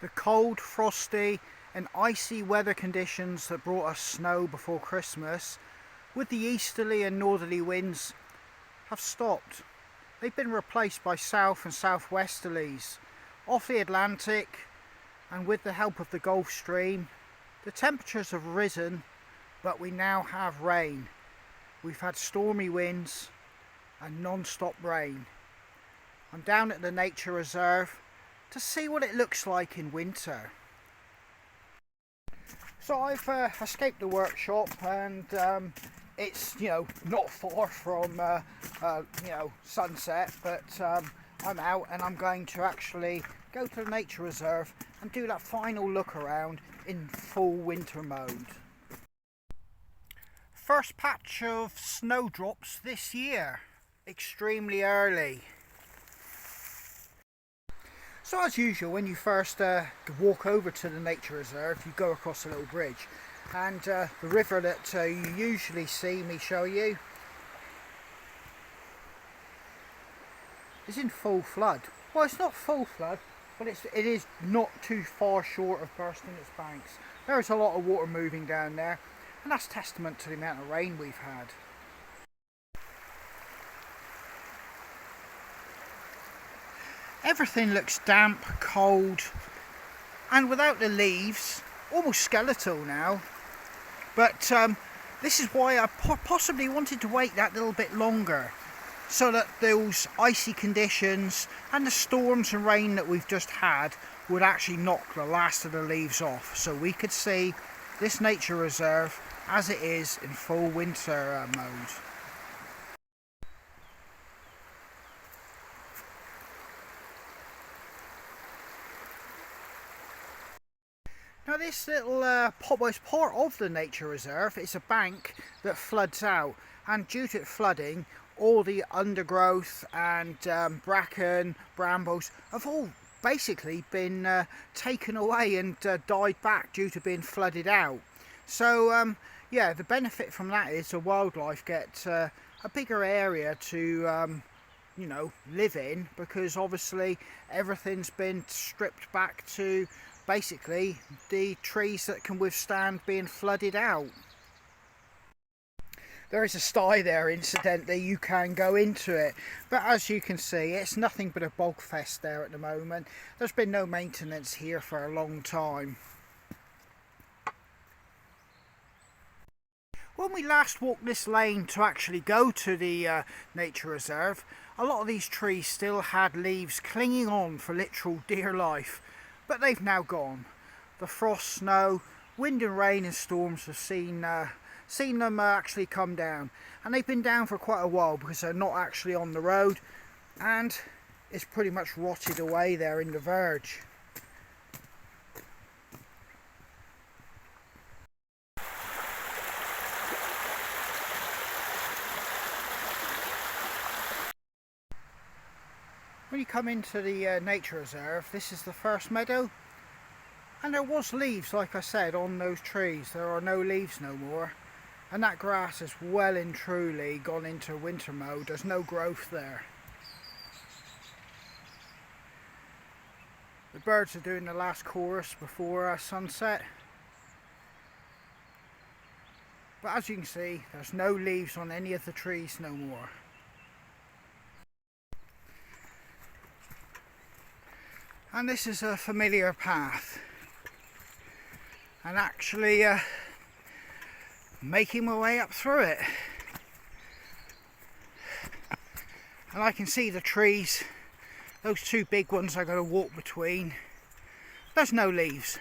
The cold, frosty and icy weather conditions that brought us snow before Christmas, with the easterly and northerly winds, have stopped. They've been replaced by south and southwesterlies. Off the Atlantic, and with the help of the Gulf Stream, the temperatures have risen, but we now have rain. We've had stormy winds and non-stop rain. I'm down at the nature reserve to see what it looks like in winter. So I've escaped the workshop, and it's not far from sunset, but I'm out and I'm going to actually go to the nature reserve and do that final look around in full winter mode. First patch of snowdrops this year, extremely early. So as usual, when you first walk over to the nature reserve, you go across a little bridge, and the river that you usually see me show you is in full flood. Well, it's not full flood, but it is not too far short of bursting its banks. There is a lot of water moving down there, and that's testament to the amount of rain we've had. Everything looks damp, cold, and without the leaves, almost skeletal now. But this is why I possibly wanted to wait that little bit longer, so that those icy conditions and the storms and rain that we've just had would actually knock the last of the leaves off, so we could see this nature reserve as it is in full winter mode. Now this little was part of the nature reserve. It's a bank that floods out, and due to it flooding, all the undergrowth and bracken, brambles have all basically been taken away and died back due to being flooded out. So yeah, the benefit from that is the wildlife get a bigger area to live in, because obviously everything's been stripped back to basically the trees that can withstand being flooded out. There is a sty there, incidentally, you can go into it, but as you can see, it's nothing but a bog fest there at the moment. There's been no maintenance here for a long time. When we last walked this lane to actually go to the nature reserve, a lot of these trees still had leaves clinging on for literal dear life, but they've now gone. The frost, snow, wind and rain and storms have seen them actually come down, and they've been down for quite a while because they're not actually on the road, and it's pretty much rotted away there in the verge. When you come into the nature reserve, this is the first meadow, and there was leaves, like I said, on those trees. There are no leaves no more, and that grass has well and truly gone into winter mode. There's no growth there. The birds are doing the last chorus before sunset, but as you can see, there's no leaves on any of the trees no more. And this is a familiar path, and actually making my way up through it, and I can see the trees, those two big ones I'm going to walk between. There's no leaves.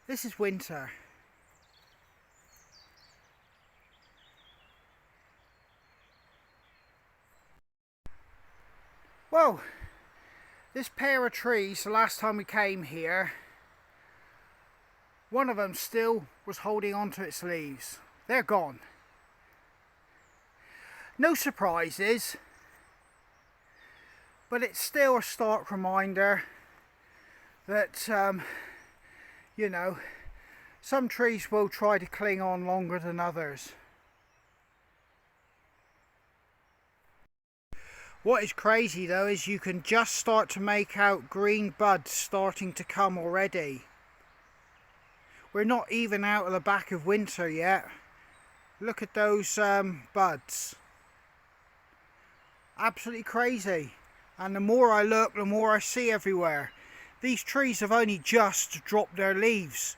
This is winter. Well, this pair of trees, the last time we came here, one of them still was holding on to its leaves. They're gone. No surprises, but it's still a stark reminder that, some trees will try to cling on longer than others. What is crazy though is you can just start to make out green buds starting to come already. We're not even out of the back of winter yet. Look at those buds. Absolutely crazy. And the more I look, the more I see everywhere. These trees have only just dropped their leaves.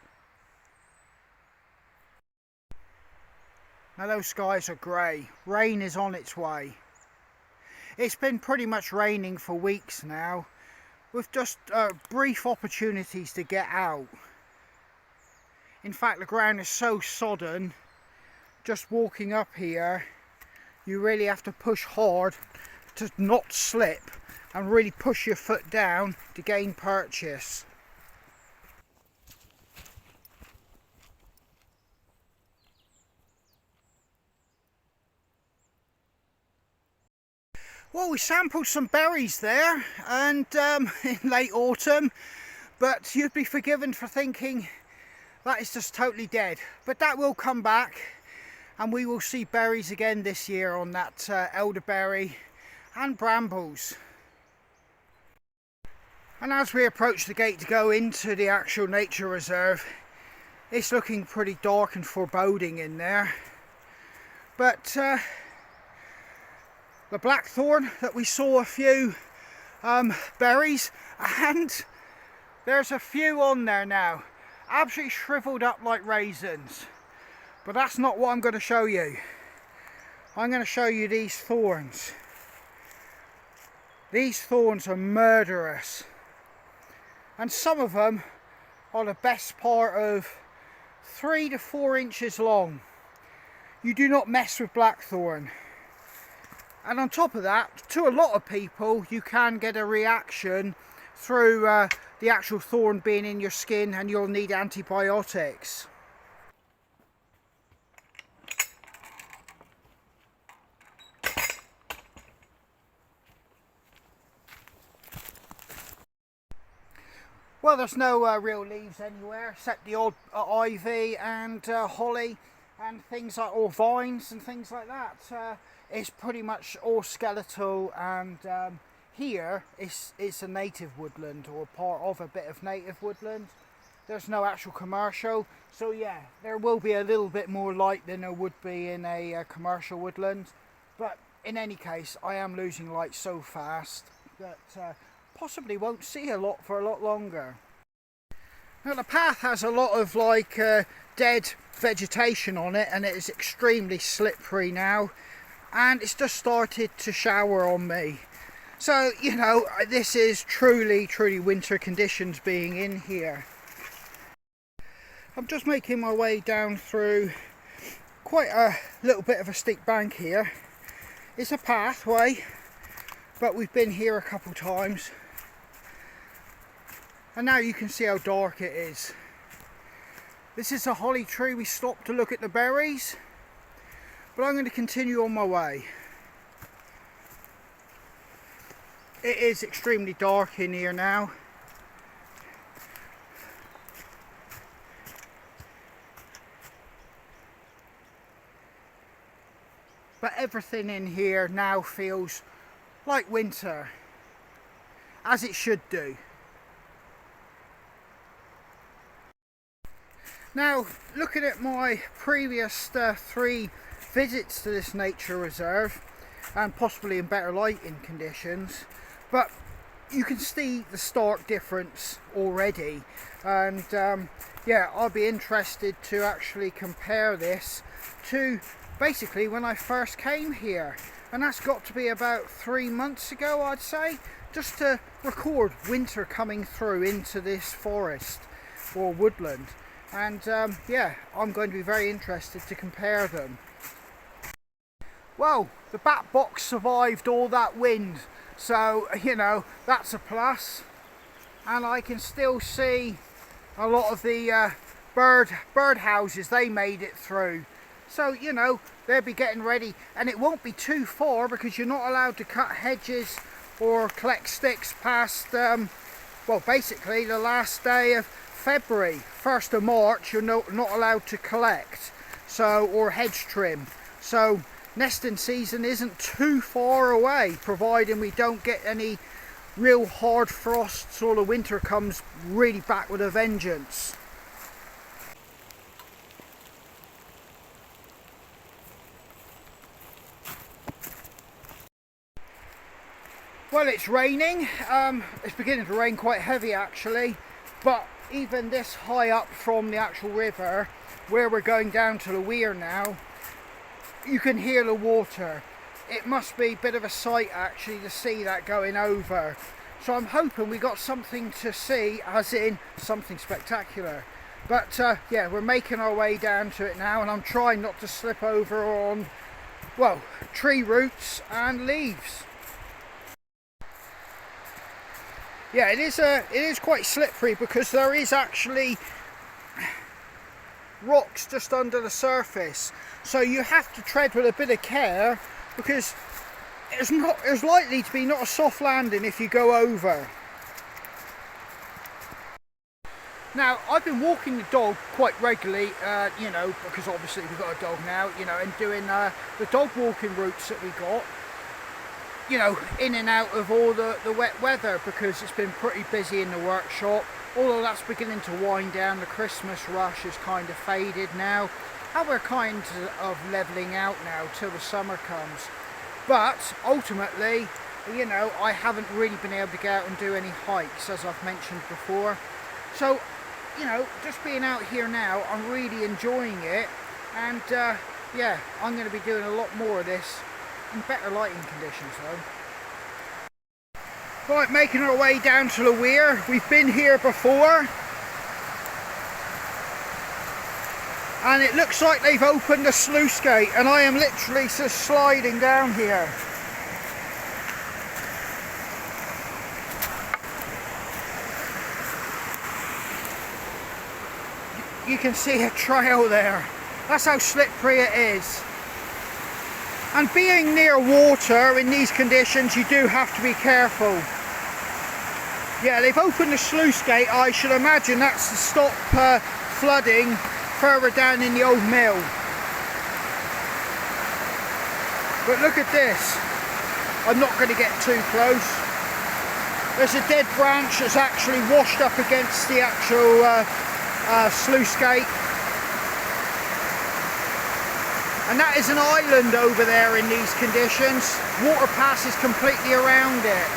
Now those skies are grey. Rain is on its way. It's been pretty much raining for weeks now, with just brief opportunities to get out. In fact, the ground is so sodden, just walking up here, you really have to push hard to not slip and really push your foot down to gain purchase. Well, we sampled some berries there and in late autumn, but you'd be forgiven for thinking that is just totally dead. But that will come back and we will see berries again this year on that elderberry and brambles. And as we approach the gate to go into the actual nature reserve, it's looking pretty dark and foreboding in there. But the blackthorn that we saw a few berries, and there's a few on there now, absolutely shriveled up like raisins. But that's not what I'm going to show you. I'm going to show you these thorns. These thorns are murderous, and some of them are the best part of 3 to 4 inches long. You do not mess with blackthorn. And on top of that, to a lot of people, you can get a reaction through the actual thorn being in your skin, and you'll need antibiotics. Well, there's no real leaves anywhere except the odd ivy and holly and things like, or vines and things like that. It's pretty much all skeletal, and here it's a native woodland, or part of a bit of native woodland. There's no actual commercial, so yeah, there will be a little bit more light than there would be in a commercial woodland. But in any case, I am losing light so fast that possibly won't see a lot for a lot longer. Now the path has a lot of like dead vegetation on it, and it is extremely slippery now, and it's just started to shower on me. So, you know, this is truly winter conditions being in here. I'm just making my way down through quite a little bit of a steep bank here. It's a pathway, but we've been here a couple times. And now you can see how dark it is. This is a holly tree. We stopped to look at the berries, but I'm going to continue on my way. It is extremely dark in here now. But everything in here now feels like winter, as it should do. Now, looking at my previous 3 visits to this nature reserve, and possibly in better lighting conditions, but you can see the stark difference already. And yeah, I'll be interested to actually compare this to basically when I first came here, and that's got to be about 3 months ago, I'd say, just to record winter coming through into this forest or woodland. And yeah, I'm going to be very interested to compare them. Well, the bat box survived all that wind, so you know, that's a plus. And I can still see a lot of the bird houses, they made it through. So, you know, they'll be getting ready, and it won't be too far because you're not allowed to cut hedges or collect sticks past, well, basically the last day of February. 1st of March, you're not allowed to collect, so, or hedge trim. So nesting season isn't too far away, providing we don't get any real hard frosts or the winter comes really back with a vengeance. Well, it's raining. It's beginning to rain quite heavy actually, but even this high up from the actual river, where we're going down to the weir now, you can hear the water. It must be a bit of a sight actually to see that going over. So I'm hoping we got something to see, as in something spectacular. But yeah, we're making our way down to it now, and I'm trying not to slip over on, well, tree roots and leaves. Yeah, it is quite slippery because there is actually rocks just under the surface, so you have to tread with a bit of care because there's likely to be not a soft landing if you go over. Now, I've been walking the dog quite regularly, you know, because obviously we've got a dog now, you know, and doing the dog walking routes that we got, you know, in and out of all the wet weather, because it's been pretty busy in the workshop. Although that's beginning to wind down, the Christmas rush is kind of faded now, and we're kind of levelling out now till the summer comes. But ultimately, you know, I haven't really been able to get out and do any hikes, as I've mentioned before. So, you know, just being out here now, I'm really enjoying it, and yeah, I'm going to be doing a lot more of this in better lighting conditions though. Right, making our way down to the weir. We've been here before, and it looks like they've opened the sluice gate, and I am literally just sliding down here. You can see a trail there. That's how slippery it is. And being near water in these conditions, you do have to be careful. Yeah, they've opened the sluice gate. I should imagine that's to stop flooding further down in the old mill. But look at this. I'm not going to get too close. There's a dead branch that's actually washed up against the actual sluice gate. And that is an island over there in these conditions. Water passes completely around it.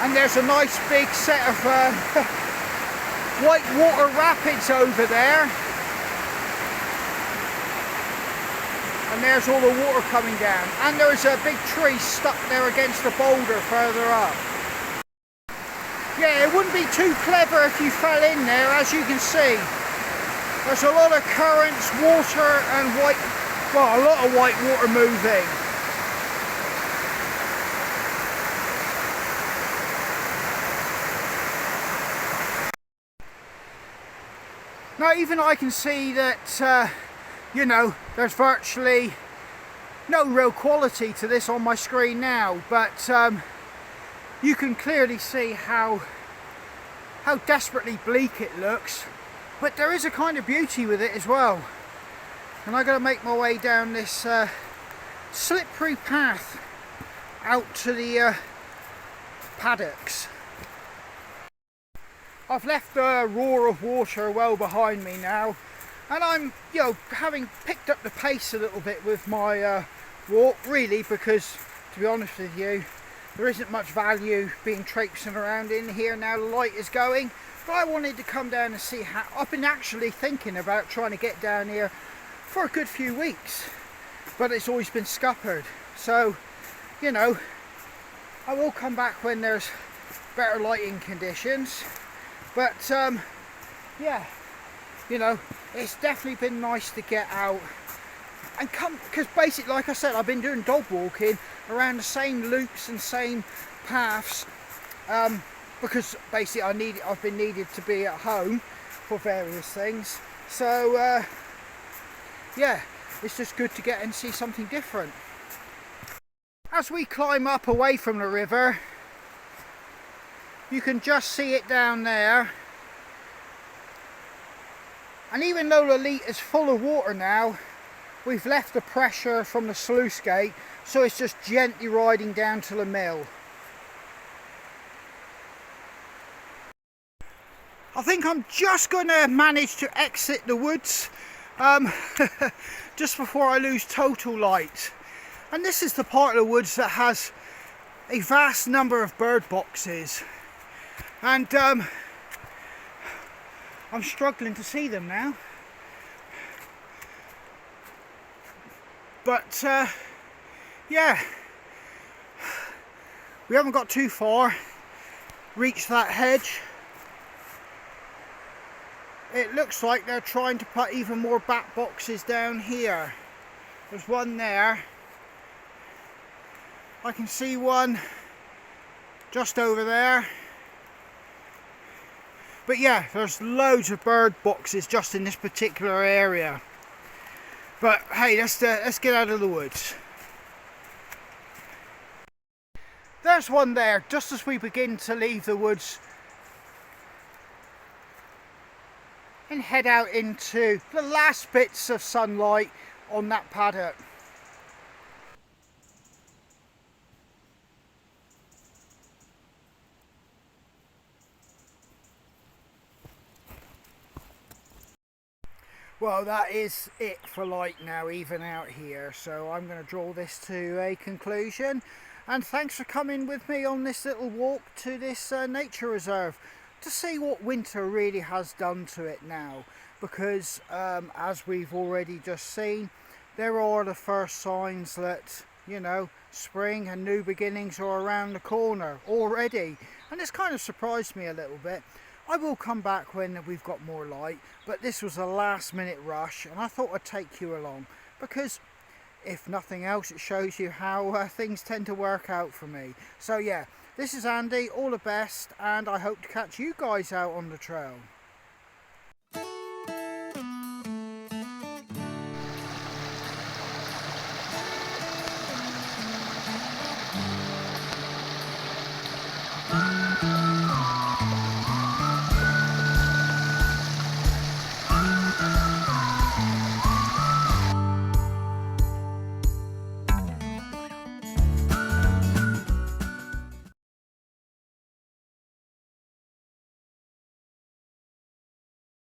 And there's a nice big set of white water rapids over there. And there's all the water coming down. And there's a big tree stuck there against the boulder further up. Yeah, it wouldn't be too clever if you fell in there, as you can see. There's a lot of currents, water and a lot of white water moving. Now even I can see that, you know, there's virtually no real quality to this on my screen now, but you can clearly see how desperately bleak it looks. But there is a kind of beauty with it as well. And I'm going to make my way down this slippery path out to the paddocks. I've left the roar of water well behind me now, and I'm, you know, having picked up the pace a little bit with my walk, really, because to be honest with you, there isn't much value being traipsing around in here now the light is going. But I wanted to come down and see how. I've been actually thinking about trying to get down here for a good few weeks, but it's always been scuppered. So, you know, I will come back when there's better lighting conditions. But yeah, you know, it's definitely been nice to get out and come, because basically, like I said, I've been doing dog walking around the same loops and same paths. Because basically I've been needed to be at home for various things. So yeah, it's just good to get and see something different. As we climb up away from the river, you can just see it down there. And even though the leat is full of water now, we've left the pressure from the sluice gate, so it's just gently riding down to the mill. I think I'm just going to manage to exit the woods just before I lose total light. And this is the part of the woods that has a vast number of bird boxes, and I'm struggling to see them now. But yeah, we haven't got too far, reached that hedge. It looks like they're trying to put even more bat boxes down here. There's one there. I can see one just over there. But yeah, there's loads of bird boxes just in this particular area. But hey, let's get out of the woods. There's one there, just as we begin to leave the woods and head out into the last bits of sunlight on that paddock. Well, that is it for light now, even out here, so I'm going to draw this to a conclusion. And thanks for coming with me on this little walk to this nature reserve to see what winter really has done to it now, because as we've already just seen, there are the first signs that, you know, spring and new beginnings are around the corner already, and it's kind of surprised me a little bit. I will come back when we've got more light, but this was a last minute rush and I thought I'd take you along, because if nothing else it shows you how things tend to work out for me. So yeah, this is Andy, all the best, and I hope to catch you guys out on the trail.